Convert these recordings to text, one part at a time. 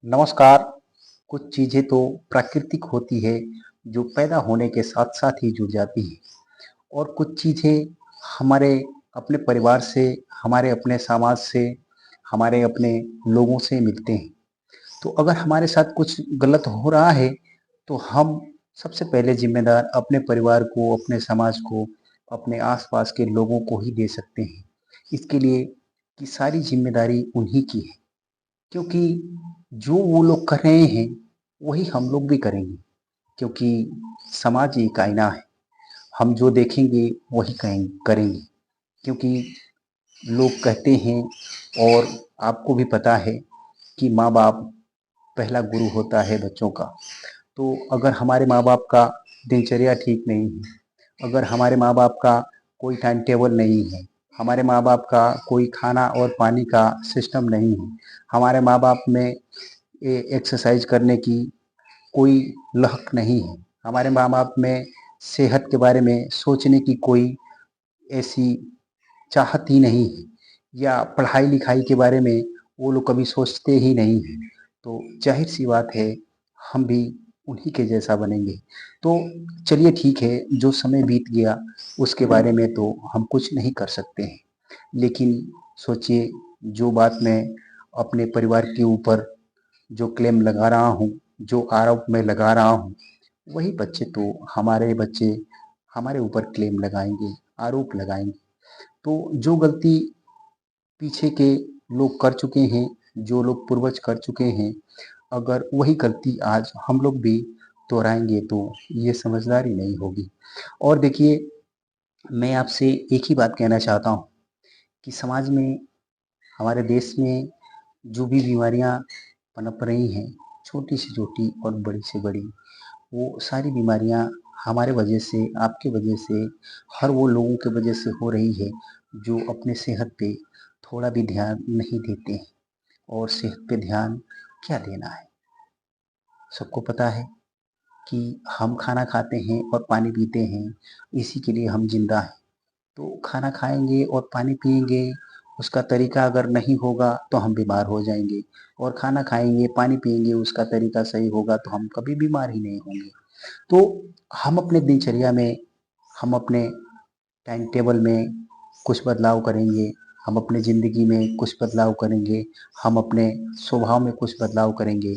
नमस्कार। कुछ चीज़ें तो प्राकृतिक होती है जो पैदा होने के साथ साथ ही जुड़ जाती हैं और कुछ चीज़ें हमारे अपने परिवार से, हमारे अपने समाज से, हमारे अपने लोगों से मिलते हैं। तो अगर हमारे साथ कुछ गलत हो रहा है तो हम सबसे पहले जिम्मेदार अपने परिवार को, अपने समाज को, अपने आसपास के लोगों को ही दे सकते हैं। इसके लिए कि सारी जिम्मेदारी उन्हीं की है, क्योंकि जो वो लोग कर रहे हैं वही हम लोग भी करेंगे। क्योंकि समाज एक आईना है, हम जो देखेंगे वही करेंगे। क्योंकि लोग कहते हैं और आपको भी पता है कि माँ बाप पहला गुरु होता है बच्चों का। तो अगर हमारे माँ बाप का दिनचर्या ठीक नहीं है, अगर हमारे माँ बाप का कोई टाइम टेबल नहीं है, हमारे माँ बाप का कोई खाना और पानी का सिस्टम नहीं है, हमारे माँ बाप में एक्सरसाइज करने की कोई लहक नहीं है, हमारे माँ बाप में सेहत के बारे में सोचने की कोई ऐसी चाहत ही नहीं है, या पढ़ाई लिखाई के बारे में वो लोग कभी सोचते ही नहीं हैं, तो जाहिर सी बात है हम भी उन्हीं के जैसा बनेंगे। तो चलिए ठीक है, जो समय बीत गया उसके बारे में तो हम कुछ नहीं कर सकते हैं। लेकिन सोचिए, जो बात मैं अपने परिवार के ऊपर जो क्लेम लगा रहा हूँ, जो आरोप मैं लगा रहा हूँ, वही बच्चे तो हमारे बच्चे हमारे ऊपर क्लेम लगाएंगे, आरोप लगाएंगे। तो जो गलती पीछे के लोग कर चुके हैं, जो लोग पूर्वज कर चुके हैं, अगर वही गलती आज हम लोग भी दोहराएंगे तो ये समझदारी नहीं होगी। और देखिए, मैं आपसे एक ही बात कहना चाहता हूँ कि समाज में, हमारे देश में जो भी बीमारियां पनप रही हैं, छोटी से छोटी और बड़ी से बड़ी, वो सारी बीमारियां हमारे वजह से, आपके वजह से, हर वो लोगों के वजह से हो रही है जो अपने सेहत पे थोड़ा भी ध्यान नहीं देते हैं। और सेहत पे ध्यान क्या देना है, सबको पता है कि हम खाना खाते हैं और पानी पीते हैं, इसी के लिए हम जिंदा हैं। तो खाना खाएंगे और पानी पिएंगे, उसका तरीका अगर नहीं होगा तो हम बीमार हो जाएंगे। और खाना खाएंगे, पानी पिएंगे, उसका तरीका सही होगा तो हम कभी बीमार ही नहीं होंगे। तो हम अपने दिनचर्या में, हम अपने टाइम टेबल में कुछ बदलाव करेंगे, हम अपने ज़िंदगी में कुछ बदलाव करेंगे, हम अपने स्वभाव में कुछ बदलाव करेंगे,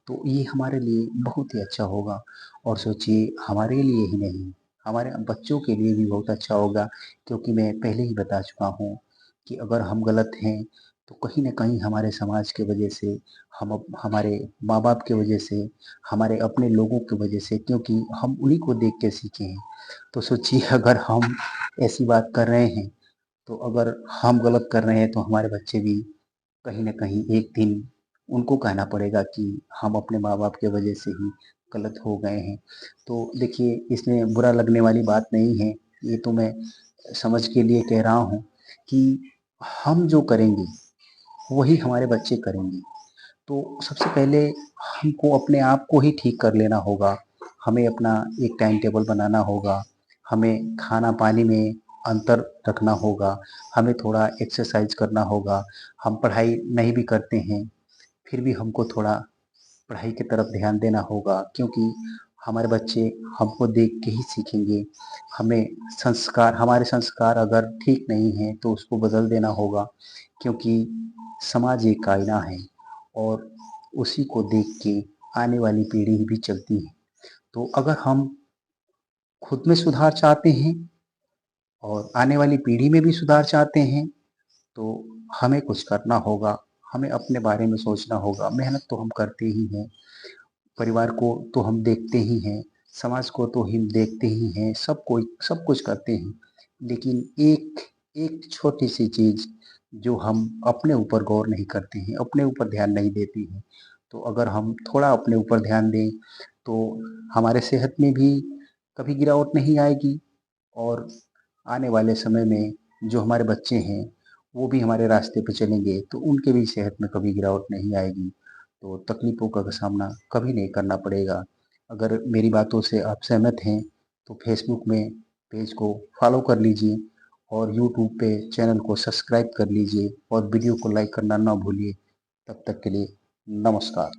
तो ये हमारे लिए बहुत ही अच्छा होगा। और सोचिए, हमारे लिए ही नहीं, हमारे बच्चों के लिए भी बहुत अच्छा होगा। क्योंकि मैं पहले ही बता चुका हूँ कि अगर हम गलत हैं तो कहीं न कहीं हमारे समाज के वजह से, हमारे माँ-बाप की वजह से, हमारे अपने लोगों की वजह से, क्योंकि हम उन्हीं को देख के सीखे हैं। तो सोचिए, अगर हम ऐसी बात कर रहे हैं, तो अगर हम गलत कर रहे हैं तो हमारे बच्चे भी कहीं न कहीं एक दिन उनको कहना पड़ेगा कि हम अपने माँ-बाप की वजह से ही गलत हो गए हैं। तो देखिए, इसमें बुरा लगने वाली बात नहीं है, ये तो मैं समझ के लिए कह रहा हूँ कि हम जो करेंगे वही हमारे बच्चे करेंगे। तो सबसे पहले हमको अपने आप को ही ठीक कर लेना होगा। हमें अपना एक टाइम टेबल बनाना होगा, हमें खाना-पानी में अंतर रखना होगा, हमें थोड़ा एक्सरसाइज करना होगा। हम पढ़ाई नहीं भी करते हैं, फिर भी हमको थोड़ा पढ़ाई की तरफ ध्यान देना होगा, क्योंकि हमारे बच्चे हमको देख के ही सीखेंगे। हमें हमारे संस्कार अगर ठीक नहीं हैं तो उसको बदल देना होगा, क्योंकि समाज एक आईना है और उसी को देख के आने वाली पीढ़ी भी चलती है। तो अगर हम खुद में सुधार चाहते हैं और आने वाली पीढ़ी में भी सुधार चाहते हैं, तो हमें कुछ करना होगा, हमें अपने बारे में सोचना होगा। मेहनत तो हम करते ही हैं, परिवार को तो हम देखते ही हैं, समाज को तो हम देखते ही हैं, सब कुछ करते हैं। लेकिन एक एक छोटी-सी चीज़ जो हम अपने ऊपर गौर नहीं करते हैं, अपने ऊपर ध्यान नहीं देते हैं। तो अगर हम थोड़ा अपने ऊपर ध्यान दें, तो हमारे सेहत में भी कभी गिरावट नहीं आएगी। और आने वाले समय में जो हमारे बच्चे हैं, वो भी हमारे रास्ते पे चलेंगे, तो उनके भी सेहत में कभी गिरावट नहीं आएगी। तो तकलीफ़ों का सामना कभी नहीं करना पड़ेगा। अगर मेरी बातों से आप सहमत हैं, तो फ़ेसबुक में पेज को फ़ॉलो कर लीजिए और यूट्यूब पे चैनल को सब्सक्राइब कर लीजिए और वीडियो को लाइक करना ना भूलिए। तब तक के लिए नमस्कार।